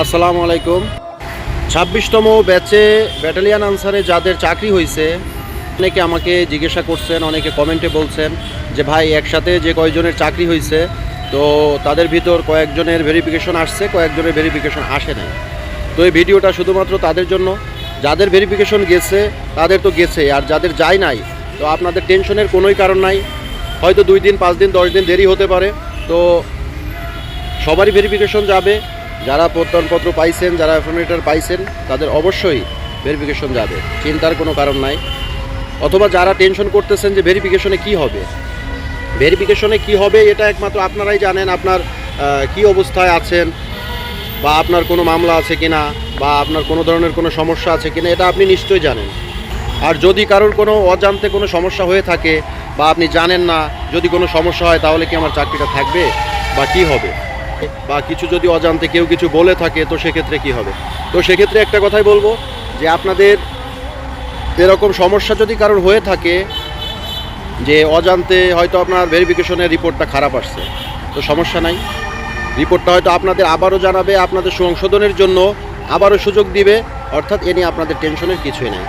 আসসালামু আলাইকুম। 26তম ব্যাচে ব্যাটালিয়ান আনসারে যাদের চাকরি হয়েছে অনেকে আমাকে জিজ্ঞাসা করছেন, অনেকে কমেন্টে বলছেন যে ভাই একসাথে যে কয়েকজনের চাকরি হয়েছে তো তাদের ভিতর কয়েকজনের ভেরিফিকেশন আসছে, কয়েকজনের ভেরিফিকেশন আসে নাই। তো এই ভিডিওটা শুধুমাত্র তাদের জন্য, যাদের ভেরিফিকেশন গেছে তাদের তো গেছে, আর যাদের যায় নাই তো আপনাদের টেনশনের কোনোই কারণ নাই। হয়তো 2 দিন 5 দিন 10 দিন দেরি হতে পারে, তো সবারই ভেরিফিকেশন যাবে। যারা প্রত্যয়নপত্র পাইছেন, যারা অ্যাফার্মেটর পাইছেন তাদের অবশ্যই ভেরিফিকেশন যাবে, চিন্তার কোনো কারণ নাই। অথবা যারা টেনশন করতেছেন যে ভেরিফিকেশনে কি হবে, ভেরিফিকেশনে কি হবে এটা একমাত্র আপনারাই জানেন। আপনার কি অবস্থায় আছেন, বা আপনার কোনো মামলা আছে কিনা, বা আপনার কোনো ধরনের কোনো সমস্যা আছে কিনা, এটা আপনি নিশ্চয়ই জানেন। আর যদি কারোর কোনো অজান্তে কোনো সমস্যা হয়ে থাকে বা আপনি জানেন না, যদি কোনো সমস্যা হয় তাহলে কি আমার চাকরিটা থাকবে বা কি হবে, বা কিছু যদি অজান্তে কেউ কিছু বলে থাকে তো সেক্ষেত্রে কি হবে। তো সেক্ষেত্রে একটা কথাই বলবো যে আপনাদের এরকম সমস্যা যদি কারোর হয়ে থাকে যে অজান্তে হয়তো আপনার ভেরিফিকেশনের রিপোর্টটা খারাপ আসছে, তো সমস্যা নাই, রিপোর্টটা হয়তো আপনাদের আবারও জানাবে, আপনাদের সংশোধনের জন্য আবারও সুযোগ দিবে, অর্থাৎ এ নিয়ে আপনাদের টেনশনের কিছুই নাই।